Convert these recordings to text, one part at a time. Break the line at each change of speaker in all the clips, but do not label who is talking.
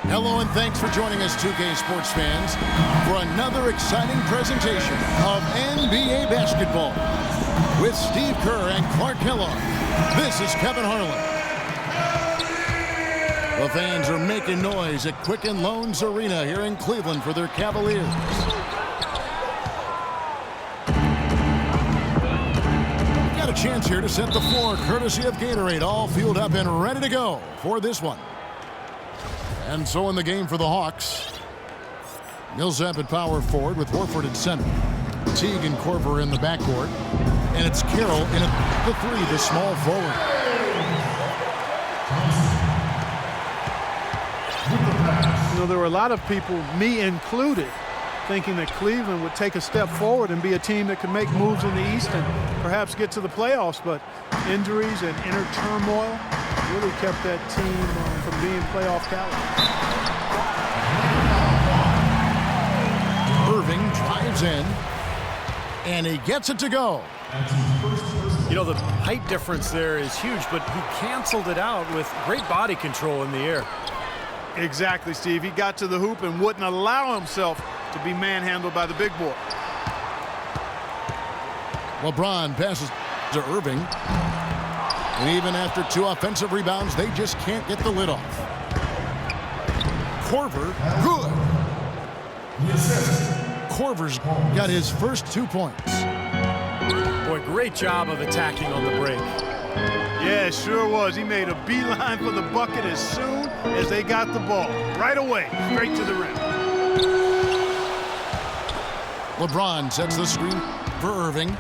Hello and thanks for joining us, 2K Sports fans, for another exciting presentation of NBA basketball. With Steve Kerr and Clark Kellogg, this is Kevin Harlan. The fans are making noise at Quicken Loans Arena here in Cleveland for their Cavaliers. Got a chance here to set the floor courtesy of Gatorade, all fueled up and ready to go for this one. And so in the game for the Hawks, Millsap at power forward with Horford at center. Teague and Korver in the backcourt. And it's Carroll in at the three, the small forward.
You know, there were a lot of people, me included, thinking that Cleveland would take a step forward and be a team that could make moves in the East and perhaps get to the playoffs. But injuries and inner turmoil really kept that team from being playoff caliber.
Irving drives in, and he gets it to go.
You know, the height difference there is huge, but he canceled it out with great body control in the air.
Exactly, Steve. He got to the hoop and wouldn't allow himself to be manhandled by the big boy.
LeBron passes to Irving. And even after two offensive rebounds, they just can't get the lid off. Korver, good. Korver's got his first 2 points.
Boy, great job of attacking on the break.
Yeah, sure was. He made a beeline for the bucket as soon as they got the ball. Right away, straight to the rim.
LeBron sets the screen for Irving.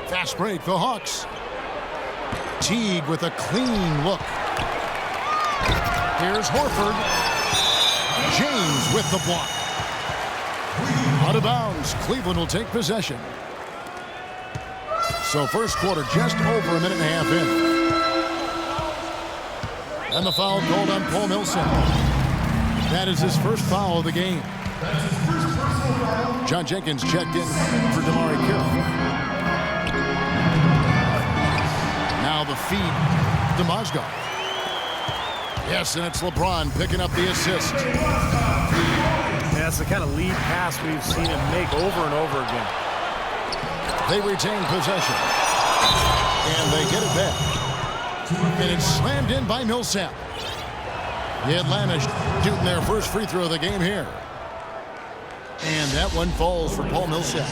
Fast break, the Hawks. Teague with a clean look. Here's Horford. James with the block. Out of bounds, Cleveland will take possession. So first quarter just over a minute and a half in. And the foul called on Paul Millsap. That is his first foul of the game. John Jenkins checked in for DeMar Carroll. Now the feed to Mozgov. Yes, and it's LeBron picking up the assist.
Yeah, that's the kind of lead pass we've seen him make over and over again.
They retain possession. And they get it back. And it's slammed in by Millsap. The Atlanta shooting their first free throw of the game here. And that one falls for Paul Millsap.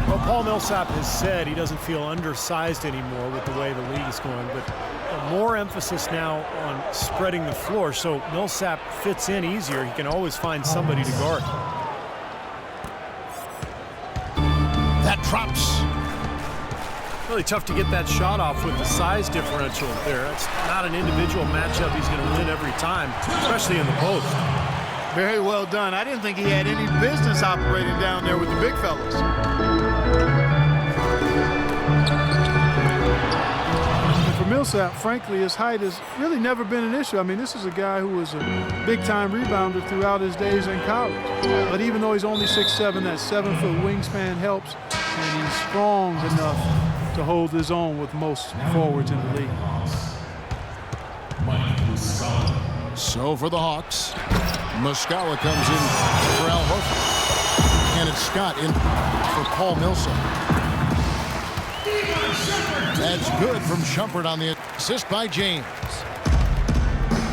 Well, Paul Millsap has said he doesn't feel undersized anymore with the way the league is going, but more emphasis now on spreading the floor, so Millsap fits in easier. He can always find somebody to guard.
That drops.
Really tough to get that shot off with the size differential there. It's not an individual matchup he's going to win every time, especially in the post.
Very well done. I didn't think he had any business operating down there with the big fellas. And for Millsap, frankly, his height has really never been an issue. I mean, this is a guy who was a big-time rebounder throughout his days in college. But even though he's only 6'7", that 7-foot wingspan helps, and he's strong enough to hold his own with most forwards in the league.
So for the Hawks, Muscala comes in for Al Horford. And it's Scott in for Paul Millsap. That's good from Shumpert on the assist by James.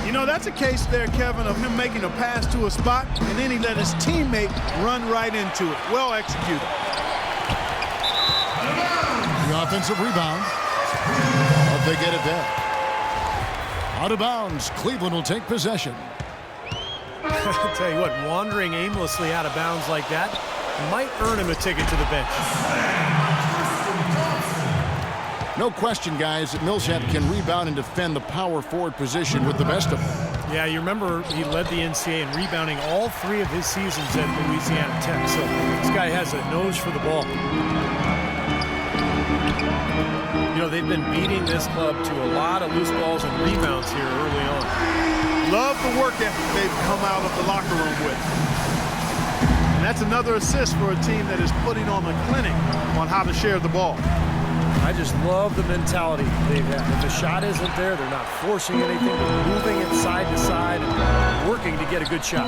You know, that's a case there, Kevin, of him making a pass to a spot, and then he let his teammate run right into it. Well executed.
The offensive rebound. But they get it back. Out of bounds, Cleveland will take possession.
I'll tell you what, wandering aimlessly out of bounds like that might earn him a ticket to the bench.
No question, guys, that Millsap can rebound and defend the power forward position with the best of them.
Yeah, you remember he led the NCAA in rebounding all 3 of his seasons at Louisiana Tech. So this guy has a nose for the ball. You know, they've been beating this club to a lot of loose balls and rebounds here early on.
Love the work ethic they've come out of the locker room with. And that's another assist for a team that is putting on a clinic on how to share the ball.
I just love the mentality they've had. If the shot isn't there, they're not forcing anything. They're moving it side to side and working to get a good shot.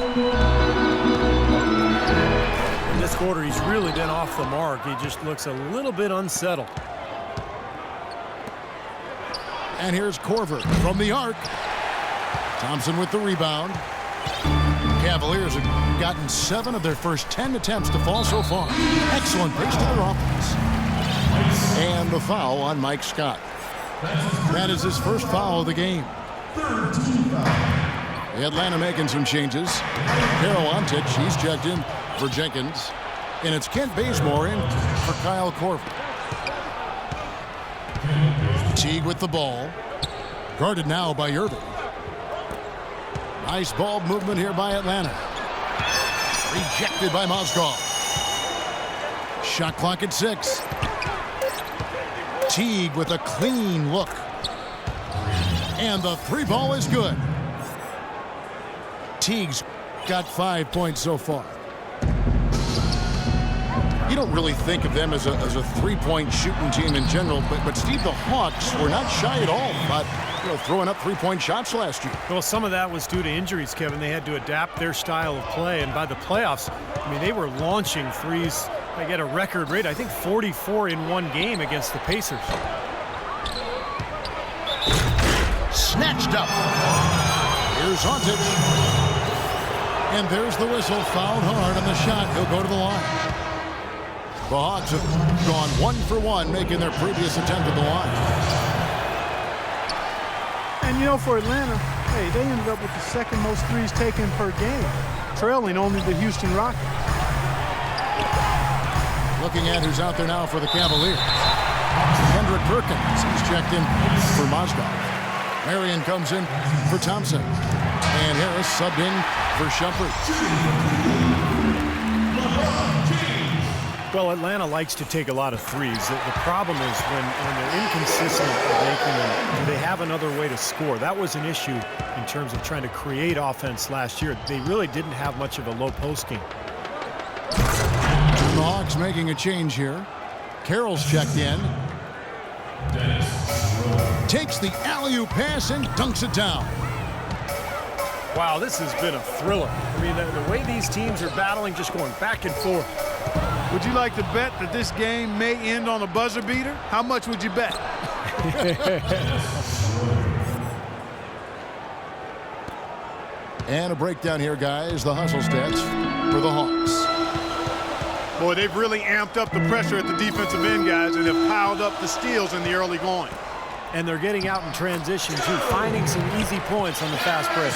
In this quarter, he's really been off the mark. He just looks a little bit unsettled.
And here's Korver from the arc. Thompson with the rebound. Cavaliers have gotten 7 of their first 10 attempts to fall so far. Excellent pace to their offense. And the foul on Mike Scott. That is his first foul of the game. Atlanta making some changes. Carol Antich, he's checked in for Jenkins. And it's Kent Bazemore in for Kyle Korver. Teague with the ball. Guarded now by Irving. Nice ball movement here by Atlanta. Rejected by Mozgov. Shot clock at 6. Teague with a clean look. And the 3 ball is good. Teague's got 5 points so far. You don't really think of them as a 3-point shooting team in general, but Steve, the Hawks were not shy at all about throwing up 3-point shots last year.
Well, some of that was due to injuries, Kevin. They had to adapt their style of play, and by the playoffs, I mean, they were launching threes like at a record rate. I think 44 in one game against the Pacers.
Snatched up. Here's Antich. And there's the whistle. Fouled hard on the shot. He'll go to the line. The Hawks have gone 1 for 1, making their previous attempt at the line.
And for Atlanta, hey, they ended up with the second most threes taken per game, trailing only the Houston Rockets.
Looking at who's out there now for the Cavaliers. Kendrick Perkins, he's checked in for Mozgov. Marion comes in for Thompson. And Harris subbed in for Shumpert.
Well, Atlanta likes to take a lot of threes. The problem is when they're inconsistent at making them, do they have another way to score? That was an issue in terms of trying to create offense last year. They really didn't have much of a low post game.
The Hawks making a change here. Carroll's checked in. Takes the alley-oop pass and dunks it down.
Wow, this has been a thriller. I mean, the way these teams are battling, just going back and forth.
Would you like to bet that this game may end on a buzzer beater? How much would you bet?
And a breakdown here, guys. The hustle stats for the Hawks.
Boy, they've really amped up the pressure at the defensive end, guys, and have piled up the steals in the early going.
And they're getting out in transition, too, finding some easy points on the fast break.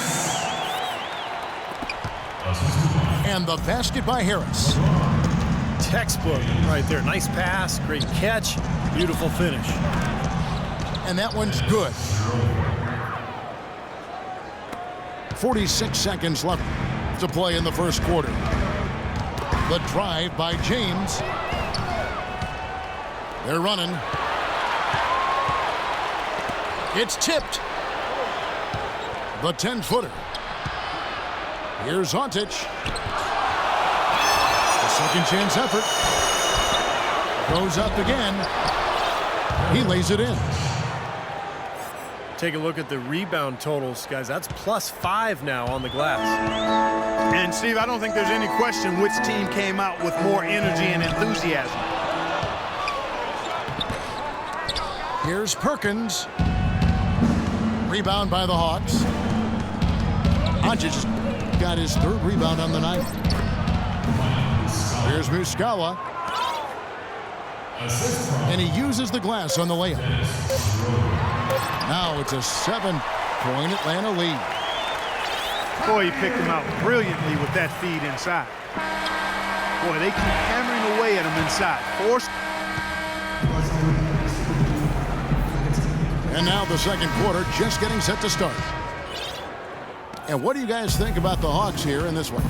And the basket by Harris.
Textbook right there. Nice pass, great catch, beautiful finish.
And that one's good. 46 seconds left to play in the first quarter. The drive by James. They're running. It's tipped. The 10-footer. Here's Antich. Second chance effort. Goes up again. He lays it in.
Take a look at the rebound totals, guys. That's +5 now on the glass.
And, Steve, I don't think there's any question which team came out with more energy and enthusiasm.
Here's Perkins. Rebound by the Hawks. Antich got his 3rd rebound on the night. Here's Muscala. And he uses the glass on the layup. Now it's a 7-point Atlanta lead.
Boy, he picked him out brilliantly with that feed inside. Boy, they keep hammering away at him inside. Forced.
And now the second quarter just getting set to start. And what do you guys think about the Hawks here in this one?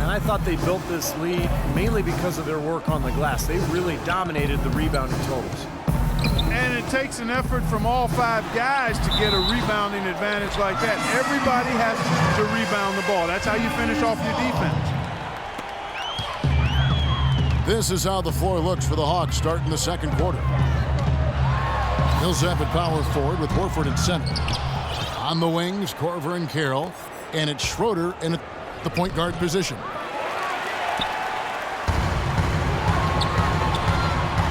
And I thought they built this lead mainly because of their work on the glass. They really dominated the rebounding totals.
And it takes an effort from all 5 guys to get a rebounding advantage like that. Everybody has to rebound the ball. That's how you finish off your defense.
This is how the floor looks for the Hawks starting the second quarter. Millsap at power forward with Horford at center. On the wings, Korver and Carroll. And it's Schroeder in the point guard position.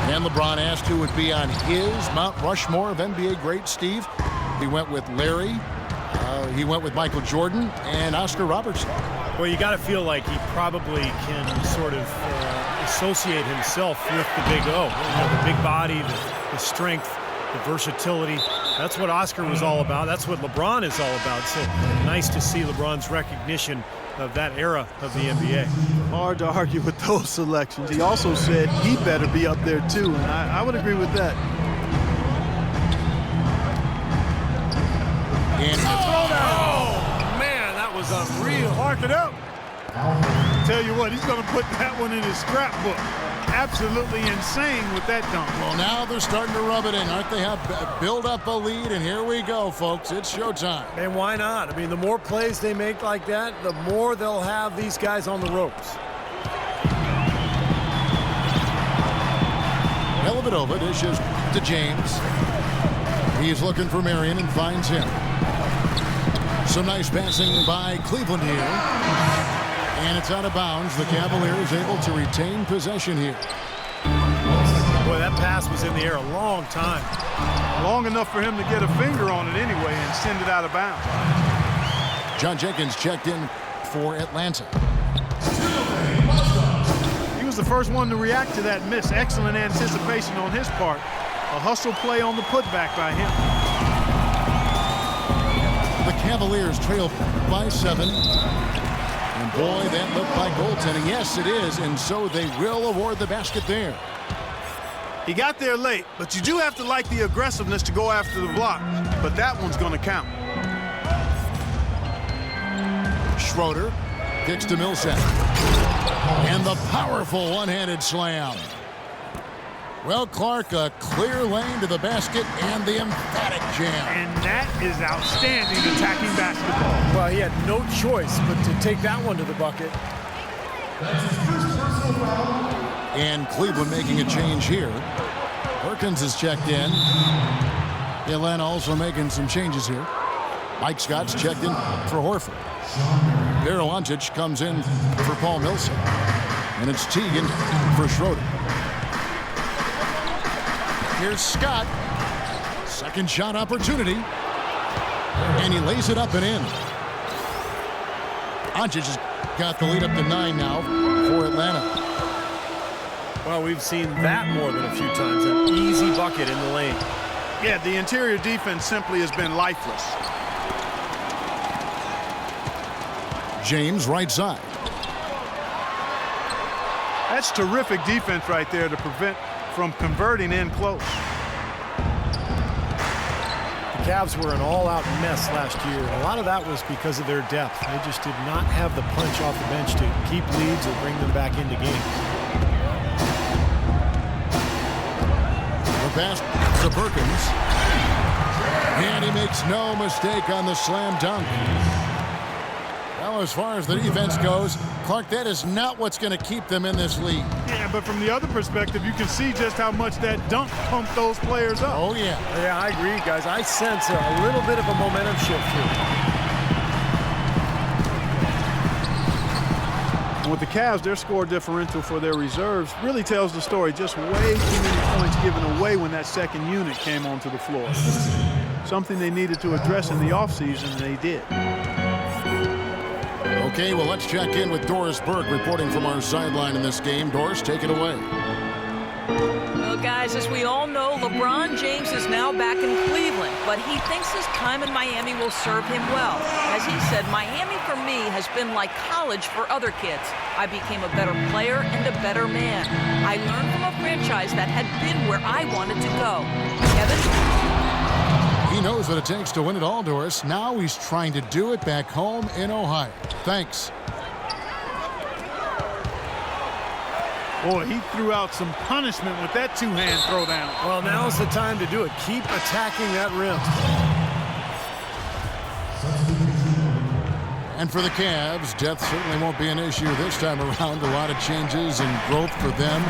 And LeBron asked who would be on his Mount Rushmore of NBA greats, Steve. He went with Larry. He went with Michael Jordan and Oscar Robertson.
Well, you got to feel like he probably can sort of associate himself with the Big O. The big body, the strength, the versatility. That's what Oscar was all about. That's what LeBron is all about. So nice to see LeBron's recognition of that era of the NBA.
Hard to argue with those selections. He also said he better be up there too, and I would agree with that.
And
oh, man, that was unreal.
Mark it up. Tell you what, he's going to put that one in his scrapbook. Absolutely insane with that dunk.
well, now they're starting to rub it in, aren't they? Have build up a lead, and here we go, folks. It's showtime.
And why not? I mean, the more plays they make like that, the more they'll have these guys on the ropes.
Dellavedova dishes to James. He's looking for Marion and finds him. Some nice passing by Cleveland here. And it's out of bounds. The Cavaliers able to retain possession here.
Boy, that pass was in the air a long time.
Long enough for him to get a finger on it anyway and send it out of bounds.
John Jenkins checked in for Atlanta.
He was the first one to react to that miss. Excellent anticipation on his part. A hustle play on the putback by him.
The Cavaliers trail by 7. And boy, that looked like goaltending. Yes, it is, and so they will award the basket there.
He got there late, but you do have to like the aggressiveness to go after the block. But that one's going to count.
Schroeder kicks to Millsap. And the powerful one-handed slam. Well, Clark, a clear lane to the basket and the emphatic jam.
And that is outstanding attacking basketball.
Well, he had no choice but to take that one to the bucket.
And Cleveland making a change here. Perkins is checked in. Atlanta also making some changes here. Mike Scott's checked in for Horford. Baralančić comes in for Paul Millsap. And it's Teagan for Schroeder. Here's Scott. Second shot opportunity. And he lays it up and in. Doncic has got the lead up to 9 now for Atlanta.
Well, we've seen that more than a few times. An easy bucket in the lane.
Yeah, the interior defense simply has been lifeless.
James right side.
That's terrific defense right there to prevent from converting in close.
The Cavs were an all-out mess last year. A lot of that was because of their depth. They just did not have the punch off the bench to keep leads or bring them back into games.
The pass to Perkins. And he makes no mistake on the slam dunk. Well, as far as the defense goes, Clark, that is not what's going to keep them in this league.
Yeah, but from the other perspective, you can see just how much that dunk pumped those players up.
Oh, yeah.
Yeah, I agree, guys. I sense a little bit of a momentum shift here.
With the Cavs, their score differential for their reserves really tells the story. Just way too many points given away when that second unit came onto the floor. Something they needed to address in the offseason, and they did.
Okay, well, let's check in with Doris Burke reporting from our sideline in this game. Doris, take it away.
Well, guys, as we all know, LeBron James is now back in Cleveland, but he thinks his time in Miami will serve him well. As he said, Miami for me has been like college for other kids. I became a better player and a better man. I learned from a franchise that had been where I wanted to go. Kevin?
He knows what it takes to win it all, Doris. Now he's trying to do it back home in Ohio. Thanks.
Boy, he threw out some punishment with that two-hand throwdown.
Well, now's the time to do it. Keep attacking that rim.
And for the Cavs, depth certainly won't be an issue this time around. A lot of changes and growth for them,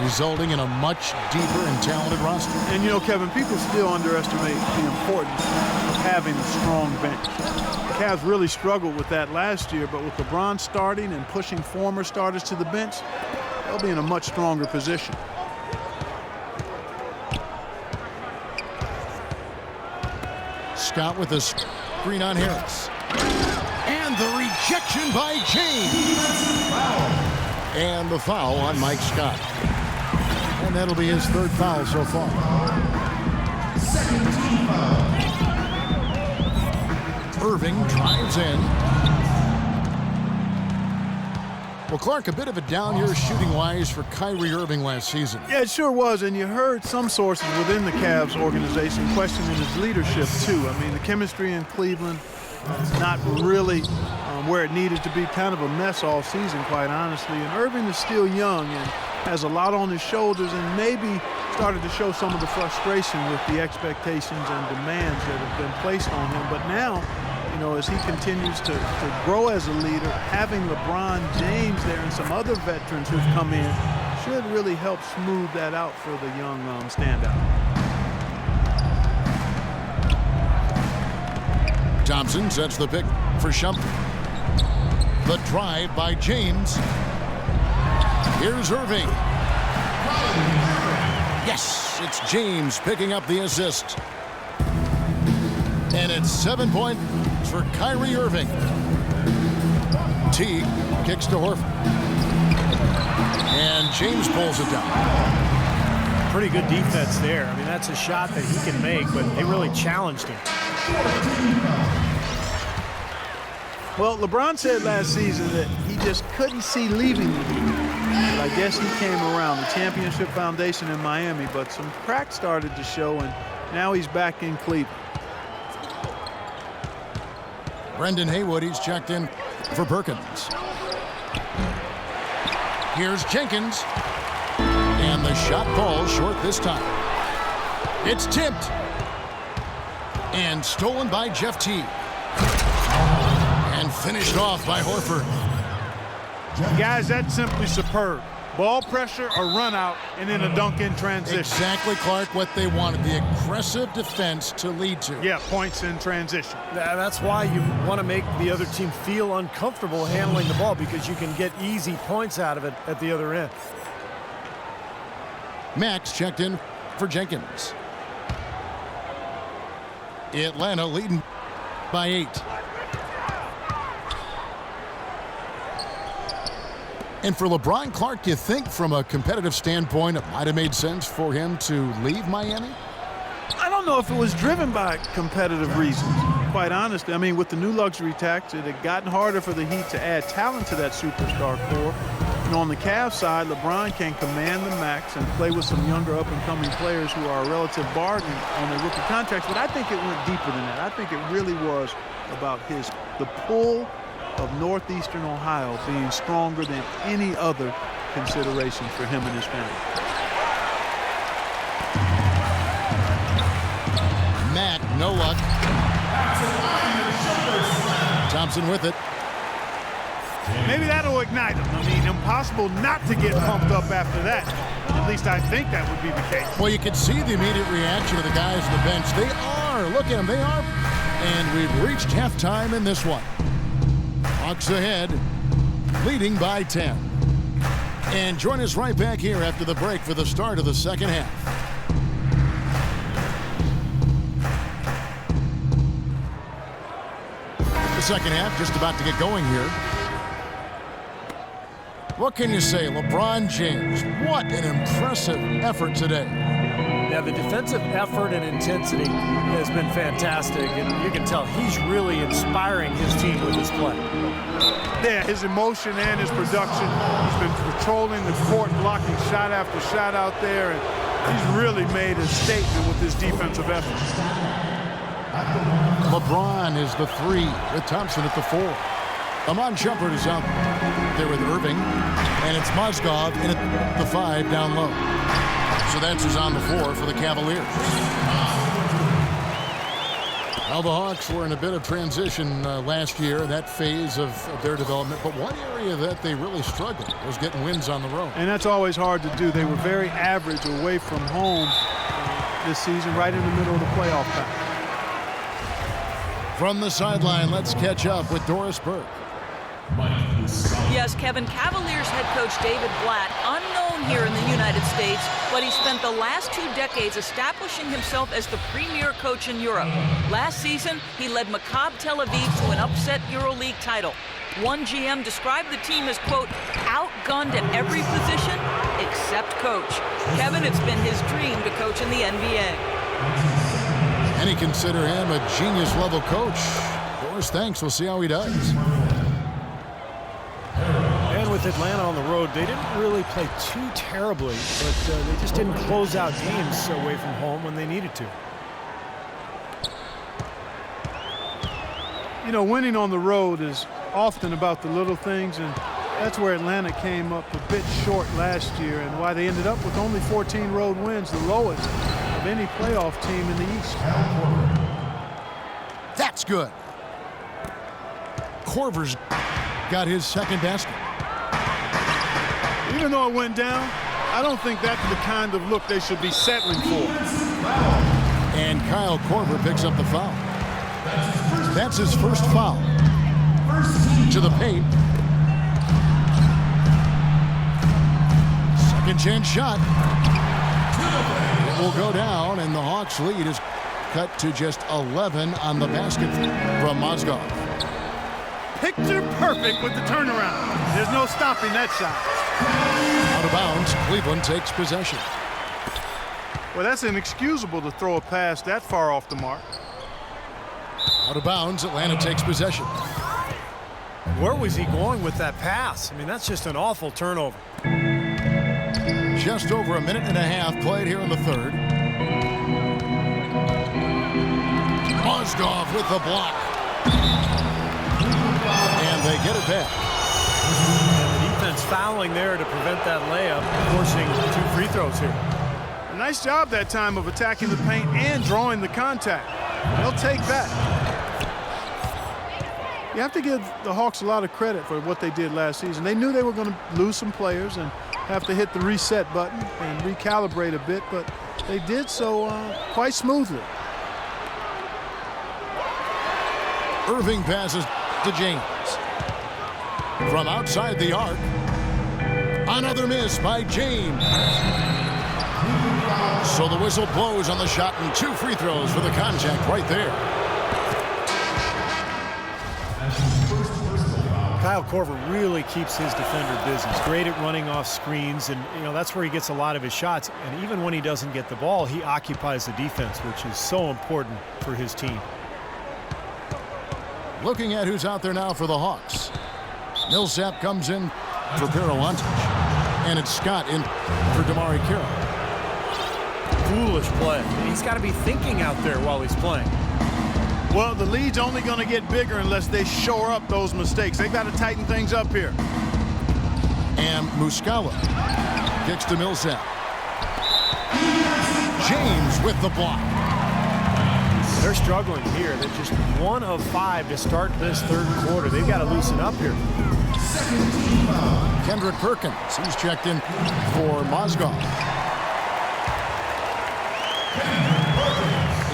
resulting in a much deeper and talented roster.
And, you know, Kevin, people still underestimate the importance of having a strong bench. The Cavs really struggled with that last year, but with LeBron starting and pushing former starters to the bench, they'll be in a much stronger position.
Scott with a screen on Harris. And the rejection by James. And the foul on Mike Scott. And that'll be his third foul so far. Second team foul. Irving drives in. Well, Clark, a bit of a down year shooting-wise for Kyrie Irving last season.
Yeah, it sure was, and you heard some sources within the Cavs organization questioning his leadership, too. I mean, the chemistry in Cleveland is not really where it needed to be. Kind of a mess all season, quite honestly. And Irving is still young and has a lot on his shoulders and maybe started to show some of the frustration with the expectations and demands that have been placed on him. But now, you know, as he continues to grow as a leader, having LeBron James there and some other veterans who've come in should really help smooth that out for the young standout.
Thompson sets the pick for Shumpert. The drive by James. Here's Irving. Yes, it's James picking up the assist. And it's 7 points for Kyrie Irving. Teague kicks to Horford. And James pulls it down.
Pretty good defense there. I mean, that's a shot that he can make, but they really challenged him.
Well, LeBron said last season that he just couldn't see leaving the league. But I guess he came around. The championship foundation in Miami, but some cracks started to show, and now he's back in Cleveland.
Brendan Haywood, he's checked in for Perkins. Here's Jenkins. And the shot falls short this time. It's tipped. And stolen by Jeff Teague. And finished off by Horford.
Guys, that's simply superb. Ball pressure, a run out, and then a dunk in transition.
Exactly, Clark, what they wanted. The aggressive defense to lead to.
Yeah, points in transition.
That's why you want to make the other team feel uncomfortable handling the ball, because you can get easy points out of it at the other end.
Max checked in for Jenkins. Atlanta leading by 8. And for LeBron, Clark, you think from a competitive standpoint it might have made sense for him to leave Miami?
I don't know if it was driven by competitive reasons, quite honestly. I mean, with the new luxury tax, it had gotten harder for the Heat to add talent to that superstar core. And on the Cavs side, LeBron can command the max and play with some younger up-and-coming players who are a relative bargain on their rookie contracts. But I think it went deeper than that. I think it really was about the pull of Northeastern Ohio being stronger than any other consideration for him and his family.
Matt, no luck. Thompson with it.
Maybe that'll ignite him. I mean, impossible not to get pumped up after that. At least I think that would be the case.
Well, you can see the immediate reaction of the guys on the bench. They are. Look at them. They are. And we've reached halftime in this one. Hawks ahead, leading by 10. And join us right back here after the break for the start of the second half. The second half just about to get going here. What can you say? LeBron James, what an impressive effort today.
Yeah, the defensive effort and intensity has been fantastic, and you can tell he's really inspiring his team with his play.
Yeah, his emotion and his production. He's been patrolling the court, blocking shot after shot out there, and he's really made a statement with his defensive effort.
LeBron is the 3 with Thompson at the 4. Amon Shumpert is out there with Irving, and it's Mozgov in at the 5 down low. So that's who's on the floor for the Cavaliers. Well, the Hawks were in a bit of transition last year, that phase of their development. But one area that they really struggled was getting wins on the road.
And that's always hard to do. They were very average away from home this season, right in the middle of the playoff path.
From the sideline, let's catch up with Doris Burke.
Yes, Kevin, Cavaliers head coach David Blatt, unknown here in the United States, but he spent the last 2 decades establishing himself as the premier coach in Europe. Last season, he led Maccabi Tel Aviv to an upset EuroLeague title. One GM described the team as, quote, outgunned at every position except coach. Kevin, it's been his dream to coach in the NBA.
Many consider him a genius-level coach. Doris, thanks. We'll see how he does.
And with Atlanta on the road, they didn't really play too terribly, but they just didn't close out games away from home when they needed to.
You know, winning on the road is often about the little things, and that's where Atlanta came up a bit short last year and why they ended up with only 14 road wins, the lowest of any playoff team in the East.
That's good. Korver's got his second basket.
Even though it went down, I don't think that's the kind of look they should be settling for.
And Kyle Korver picks up the foul. That's his first foul. To the paint. Second chance shot. It will go down, and the Hawks' lead is cut to just 11 on the basket from Mozgov.
Picture perfect with the turnaround. There's no stopping that shot.
Out of bounds, Cleveland takes possession.
Well, that's inexcusable to throw a pass that far off the mark.
Out of bounds, Atlanta takes possession.
Where was he going with that pass? I mean, that's just an awful turnover.
Just over a minute and a half played here in the third. Mozgov with the block. And they get it back.
And the defense fouling there to prevent that layup, forcing 2 free throws here.
A nice job that time of attacking the paint and drawing the contact. They'll take that. You have to give the Hawks a lot of credit for what they did last season. They knew they were going to lose some players and have to hit the reset button and recalibrate a bit, but they did so quite smoothly.
Irving passes to James. From outside the arc. Another miss by James. So the whistle blows on the shot and 2 free throws for the contact right there.
Kyle Korver really keeps his defender busy. He's great at running off screens, and that's where he gets a lot of his shots. And even when he doesn't get the ball, he occupies the defense, which is so important for his team.
Looking at who's out there now for the Hawks. Millsap comes in for Parawantic. And it's Scott in for Damari Carroll.
Foolish play. He's got to be thinking out there while he's playing.
Well, the lead's only going to get bigger unless they shore up those mistakes. They've got to tighten things up here.
And Muscala kicks to Millsap. James with the block.
They're struggling here. They're just 1 of 5 to start this third quarter. They've got to loosen up here.
Kendrick Perkins, he's checked in for Mozgov.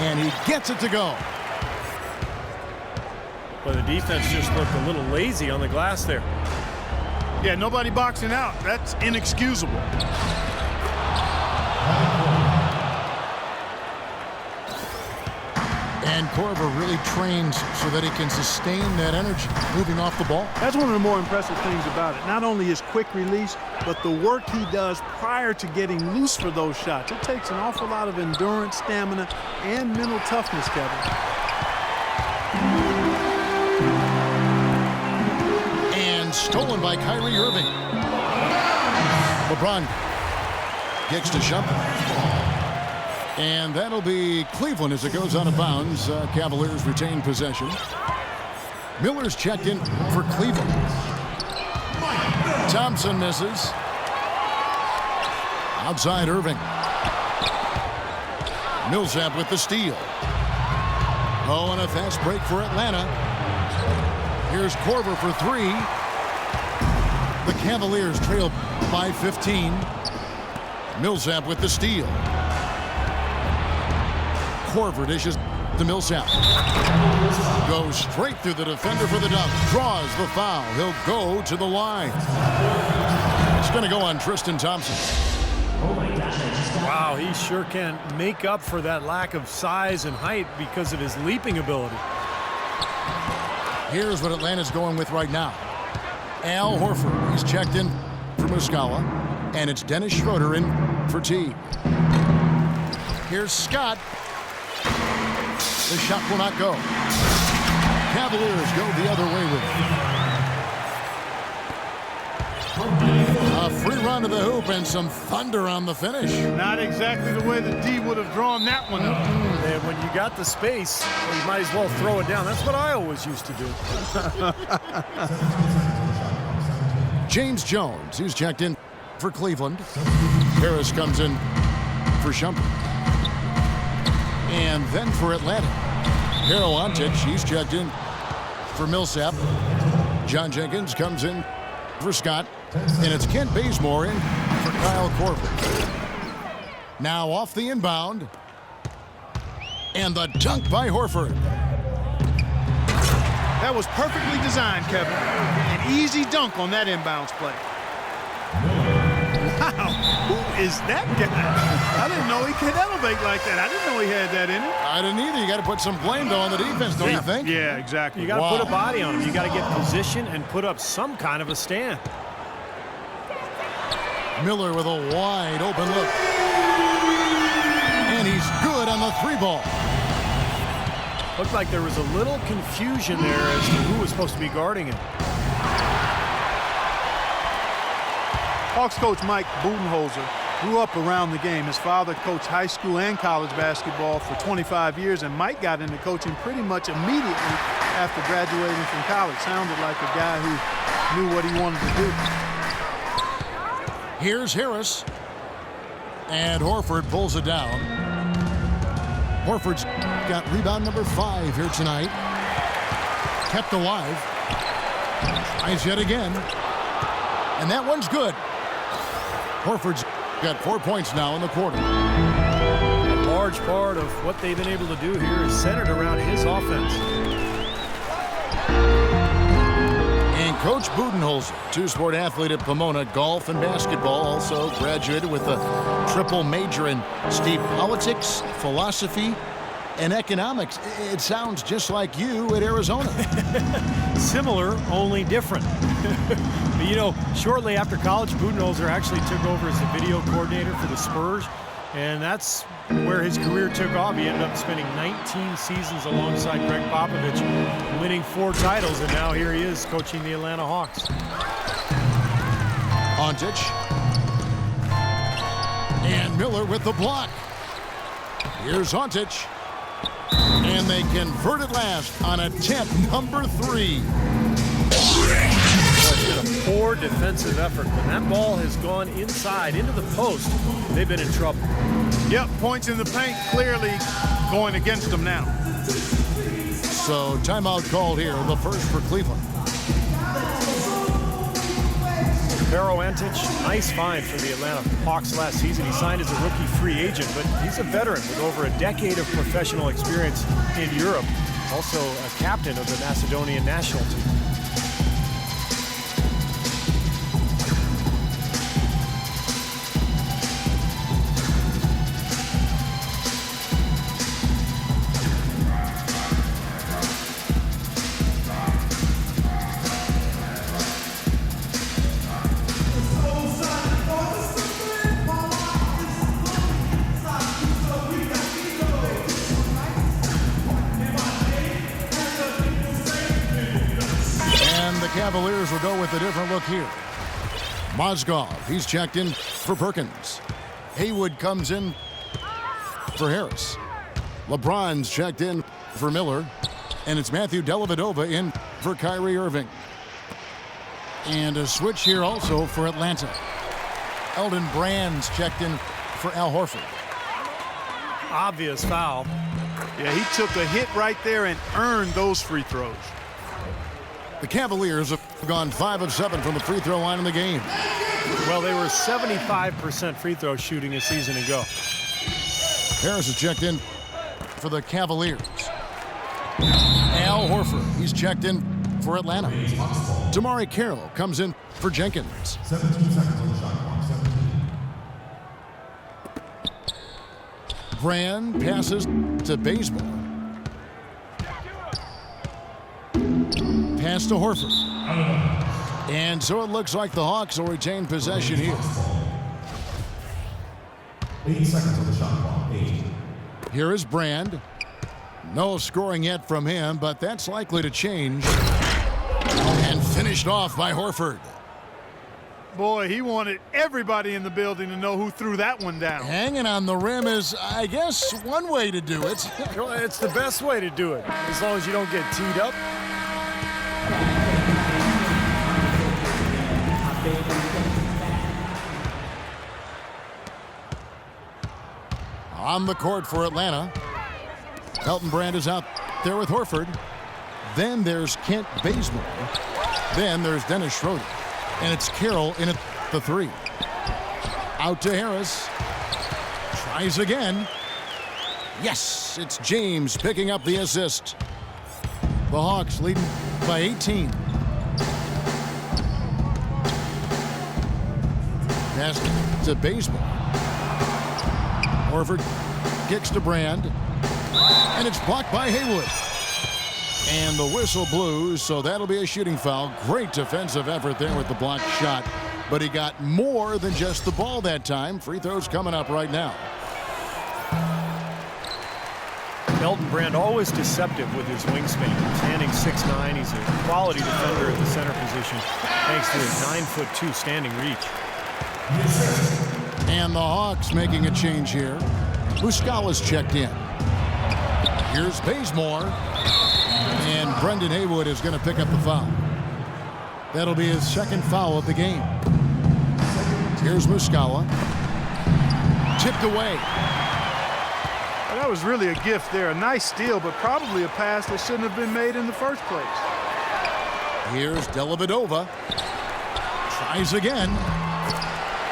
And he gets it to go.
Well, the defense just looked a little lazy on the glass there.
Yeah, nobody boxing out. That's inexcusable.
And Korver really trains so that he can sustain that energy moving off the ball.
That's one of the more impressive things about it. Not only his quick release, but the work he does prior to getting loose for those shots. It takes an awful lot of endurance, stamina, and mental toughness, Kevin.
And stolen by Kyrie Irving. LeBron kicks to Shumpert. And that'll be Cleveland as it goes out of bounds. Cavaliers retain possession. Miller's checked in for Cleveland. Thompson misses. Outside Irving. Millsap with the steal. Oh, and a fast break for Atlanta. Here's Korver for three. The Cavaliers trail by 15. Millsap with the steal. Korver dishes to Millsap. Goes straight through the defender for the dunk. Draws the foul. He'll go to the line. It's going to go on Tristan Thompson.
Wow, he sure can make up for that lack of size and height because of his leaping ability.
Here's what Atlanta's going with right now. Al Horford. He's checked in for Muscala. And it's Dennis Schroeder in for Teague. Here's Scott. The shot will not go. Cavaliers go the other way with it. A free run to the hoop and some thunder on the finish.
Not exactly the way the D would have drawn that one up.
And when you got the space, well, you might as well throw it down. That's what I always used to do.
James Jones, he's checked in for Cleveland. Harris comes in for Shumpert. And then for Atlanta, Hero Ontic, he's checked in for Millsap. John Jenkins comes in for Scott. And it's Kent Bazemore in for Kyle Korver. Now off the inbound. And the dunk by Horford.
That was perfectly designed, Kevin. An easy dunk on that inbounds play. Wow, who is that guy? I didn't know he could elevate like that. I didn't know he had that in him.
I didn't either. You got to put some blame, though, on the defense, don't you think?
Yeah, exactly.
You got to put a body on him. You got to get position and put up some kind of a stand.
Miller with a wide open look. And he's good on the three ball.
Looked like there was a little confusion there as to who was supposed to be guarding him.
Hawks coach Mike Budenholzer grew up around the game. His father coached high school and college basketball for 25 years, and Mike got into coaching pretty much immediately after graduating from college. Sounded like a guy who knew what he wanted to do.
Here's Harris. And Horford pulls it down. Horford's got rebound number 5 here tonight. Kept alive. Tries yet again. And that one's good. Horford's got 4 points now in the quarter.
A large part of what they've been able to do here is centered around his offense.
And Coach Budenholzer, two-sport athlete at Pomona, golf and basketball, also graduated with a triple major in state politics, philosophy, and economics. It sounds just like you at Arizona.
Similar, only different. But, you know, shortly after college, Budenholzer actually took over as the video coordinator for the Spurs, and that's where his career took off. He ended up spending 19 seasons alongside Greg Popovich, winning 4 titles, and now here he is coaching the Atlanta Hawks.
Ontic. And Miller with the block. Here's Ontic. And they convert at last on attempt number 3.
It's been a poor defensive effort. When that ball has gone inside into the post, they've been in trouble.
Yep, points in the paint clearly going against them now.
So timeout called here, the first for Cleveland.
Hero Ontic, nice find for the Atlanta Hawks last season. He signed as a rookie free agent, but he's a veteran with over a decade of professional experience in Europe. Also a captain of the Macedonian national team.
Cavaliers will go with a different look here. Mozgov, he's checked in for Perkins. Haywood comes in for Harris. LeBron's checked in for Miller. And it's Matthew Dellavedova in for Kyrie Irving. And a switch here also for Atlanta. Elton Brand's checked in for Al Horford.
Obvious foul.
Yeah, he took a hit right there and earned those free throws.
The Cavaliers have gone 5 of 7 from the free throw line in the game.
Well, they were 75% free throw shooting a season ago.
Harris is checked in for the Cavaliers. Al Horford, he's checked in for Atlanta. Damari Carroll comes in for Jenkins.
17 seconds on the shot clock. 17.
Brand passes to Bazemore. Pass to Horford. And so it looks like the Hawks will retain possession here.
8 seconds on the shot clock. 8.
Here is Brand. No scoring yet from him, but that's likely to change. And finished off by Horford.
Boy, he wanted everybody in the building to know who threw that one down.
Hanging on the rim is, I guess, one way to do it.
It's the best way to do it, as long as you don't get teed up.
On the court for Atlanta. Elton Brand is out there with Horford. Then there's Kent Bazemore. Then there's Dennis Schroeder. And it's Carroll in at the 3. Out to Harris. Tries again. Yes, it's James picking up the assist. The Hawks leading by 18. Pass to Bazemore. Horford kicks to Brand. And it's blocked by Haywood. And the whistle blew, so that'll be a shooting foul. Great defensive effort there with the blocked shot. But he got more than just the ball that time. Free throws coming up right now.
Elton Brand always deceptive with his wingspan. Standing 6'9", he's a quality defender at the center position thanks to his 9'2" standing reach.
And the Hawks making a change here. Muscala's checked in. Here's Bazemore. And Brendan Haywood is going to pick up the foul. That'll be his second foul of the game. Here's Muscala. Tipped away.
Well, that was really a gift there. A nice steal, but probably a pass that shouldn't have been made in the first place.
Here's Dellavedova. Tries again.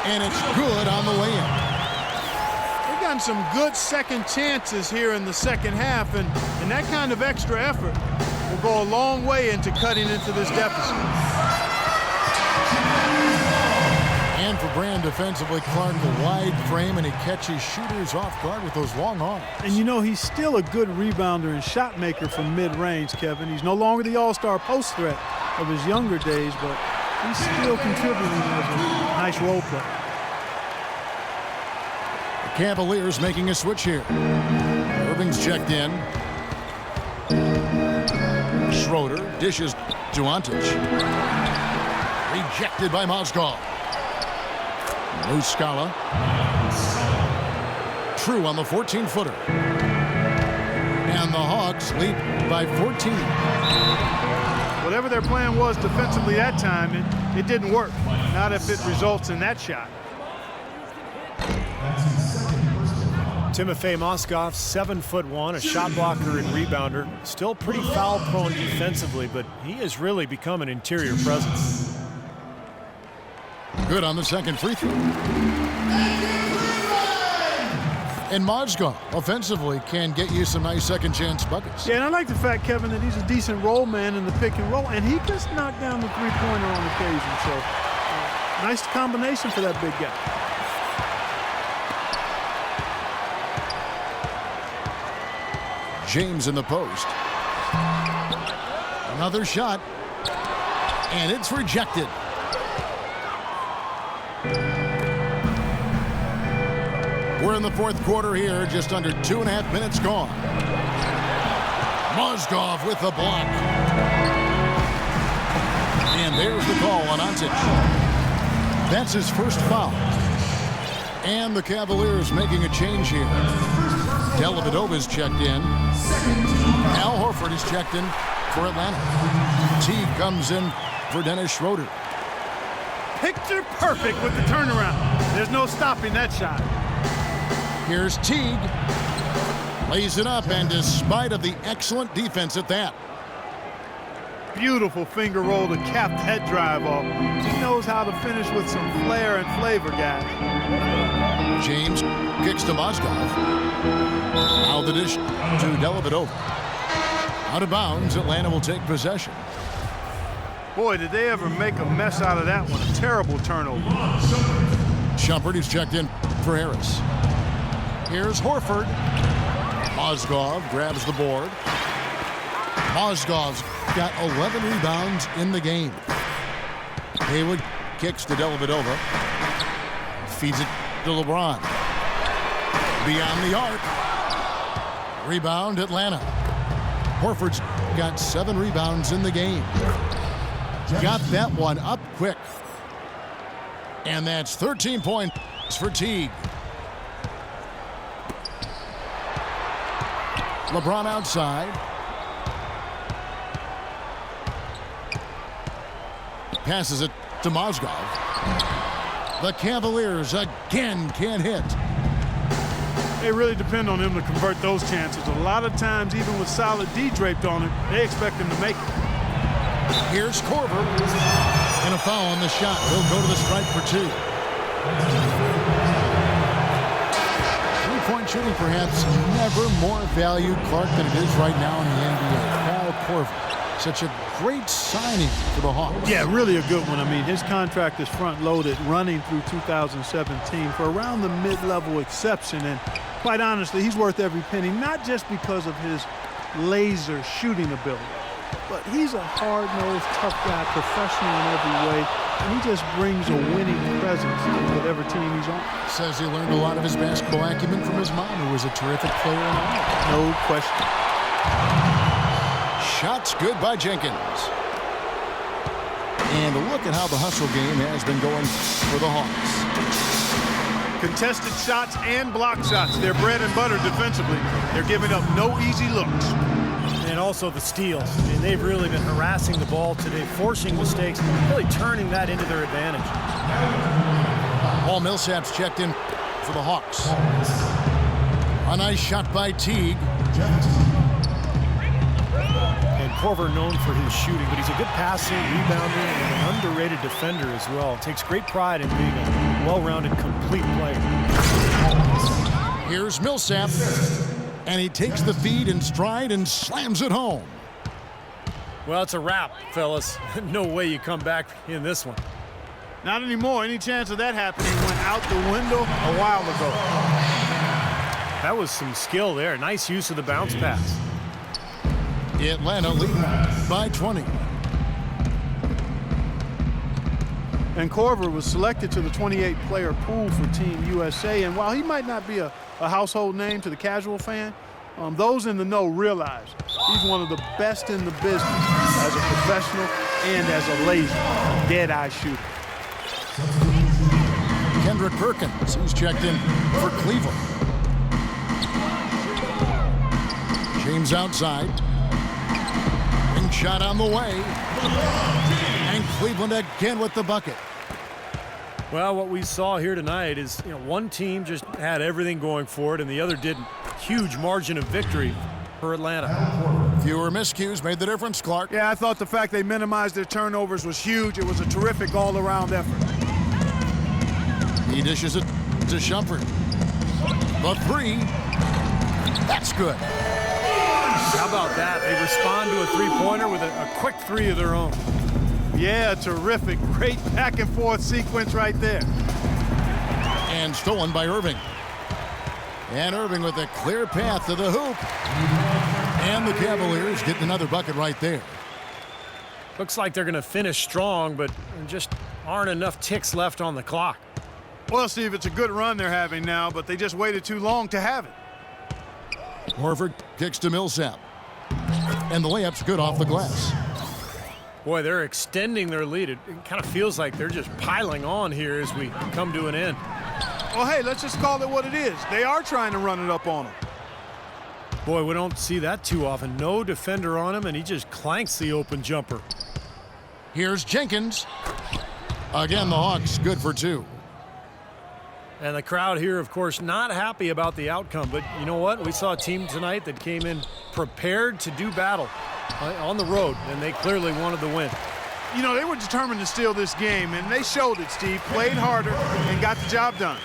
And it's good on the way in.
They've gotten some good second chances here in the second half, and that kind of extra effort will go a long way into cutting into this deficit.
And for Brand defensively, Clark, the wide frame, and he catches shooters off guard with those long arms.
And you know, he's still a good rebounder and shot maker from mid-range, Kevin. He's no longer the all-star post threat of his younger days, but he's still contributing as a nice role player.
The Cavaliers making a switch here. Irving's checked in. Schroeder dishes to Antic. Rejected by Mozgov. Muscala. True on the 14-footer. And the Hawks lead by 14.
Whatever their plan was defensively that time, it didn't work. Not if it results in that shot.
Timofey Mozgov, 7'1", a shot blocker and rebounder. Still pretty foul prone defensively, but he has really become an interior presence.
Good on the second free throw. And Mozgov offensively can get you some nice second chance buckets.
Yeah, and I like the fact, Kevin, that he's a decent roll man in the pick and roll, and he just knocked down the three-pointer on occasion. So nice combination for that big guy.
James in the post. Another shot. And it's rejected. We're in the fourth quarter here, just under 2.5 minutes gone. Mozgov with the block. And there's the call on Antic. That's his first foul. And the Cavaliers making a change here. Dellavedova is checked in. Al Horford is checked in for Atlanta. Teague comes in for Dennis Schroeder.
Picture perfect with the turnaround. There's no stopping that shot.
Here's Teague. Lays it up, and despite of the excellent defense at that.
Beautiful finger roll to cap that drive off. He knows how to finish with some flair and flavor, guys.
James kicks to Mozgov. Now the dish to Dellavedova. Out of bounds, Atlanta will take possession.
Boy, did they ever make a mess out of that one. A terrible turnover.
Shumpert is checked in for Harris. Here's Horford. Mozgov grabs the board. Mozgov's got 11 rebounds in the game. Haywood kicks to Dellavedova. Feeds it to LeBron. Beyond the arc. Rebound, Atlanta. Horford's got 7 rebounds in the game. Got that one up quick. And that's 13 points for Teague. LeBron outside. Passes it to Mozgov. The Cavaliers again can't hit.
They really depend on him to convert those chances. A lot of times, even with solid D draped on it, they expect him to make it.
Here's Korver. And a foul on the shot. He'll go to the stripe for 2. Three-point shooting perhaps never more valued, Clark, than it is right now in the NBA. Kyle Korver. Such a great signing for the Hawks.
Yeah, really a good one. I mean, his contract is front-loaded running through 2017 for around the mid-level exception. And quite honestly, he's worth every penny, not just because of his laser shooting ability, but he's a hard-nosed, tough guy, professional in every way, and he just brings a winning presence to whatever team he's on.
Says he learned a lot of his basketball acumen from his mom, who was a terrific player in Iowa.
No question.
Shots good by Jenkins. And look at how the hustle game has been going for the Hawks.
Contested shots and block shots. They're bread and butter defensively. They're giving up no easy looks.
And also the steals. I mean, they've really been harassing the ball today, forcing mistakes, really turning that into their advantage.
Paul Millsap's checked in for the Hawks. A nice shot by Teague.
And Korver known for his shooting, but he's a good passer, rebounder, and an underrated defender as well. Takes great pride in being a well-rounded, complete player.
Here's Millsap. And he takes the feed in stride and slams it home.
Well, it's a wrap, fellas. No way you come back in this one.
Not anymore. Any chance of that happening went out the window a while ago.
That was some skill there. Nice use of the bounce pass.
Atlanta leading by 20.
And Korver was selected to the 28-player pool for Team USA. And while he might not be a household name to the casual fan, those in the know realize he's one of the best in the business as a professional and as a lazy, dead-eye shooter.
Kendrick Perkins, he's checked in for Cleveland. James outside. Big shot on the way. And Cleveland again with the bucket.
Well, what we saw here tonight is, one team just had everything going for it and the other didn't. Huge margin of victory for Atlanta.
Fewer miscues made the difference, Clark.
Yeah, I thought the fact they minimized their turnovers was huge. It was a terrific all-around effort.
He dishes it to Shumpert. The 3. That's good.
How about that? They respond to a three-pointer with a quick 3 of their own.
Yeah, terrific. Great back-and-forth sequence right there.
And stolen by Irving. And Irving with a clear path to the hoop. And the Cavaliers getting another bucket right there.
Looks like they're going to finish strong, but there just aren't enough ticks left on the clock.
Well, Steve, it's a good run they're having now, but they just waited too long to have it.
Horford kicks to Millsap. And the layup's good off the glass.
Boy, they're extending their lead. It kind of feels like they're just piling on here as we come to an end.
Well, hey, let's just call it what it is. They are trying to run it up on them.
Boy, we don't see that too often. No defender on him, and he just clanks the open jumper.
Here's Jenkins. Again, the Hawks good for 2.
And the crowd here, of course, not happy about the outcome. But you know what? We saw a team tonight that came in prepared to do battle on the road, and they clearly wanted the win.
You know, they were determined to steal this game, and they showed it, Steve. Played harder and got the job done.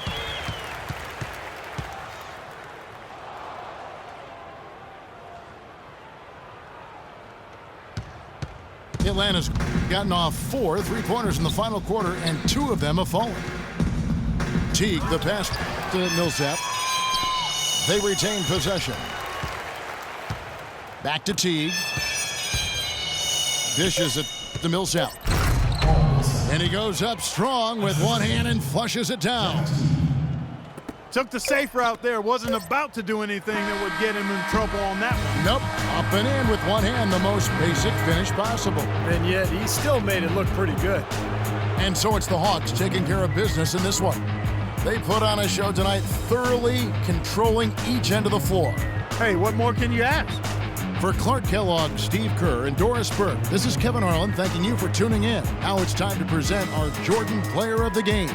Atlanta's gotten off 4 3-pointers in the final quarter, and 2 of them have fallen. Teague, the pass to Millsap. They retain possession. Back to Teague. Dishes it to Millsap. And he goes up strong with one hand and flushes it down.
Took the safe route there. Wasn't about to do anything that would get him in trouble on that one.
Nope. Up and in with one hand, the most basic finish possible.
And yet he still made it look pretty good.
And so it's the Hawks taking care of business in this one. They put on a show tonight, thoroughly controlling each end of the floor.
Hey, what more can you ask?
For Clark Kellogg, Steve Kerr, and Doris Burke, this is Kevin Harlan thanking you for tuning in. Now it's time to present our Jordan Player of the Game.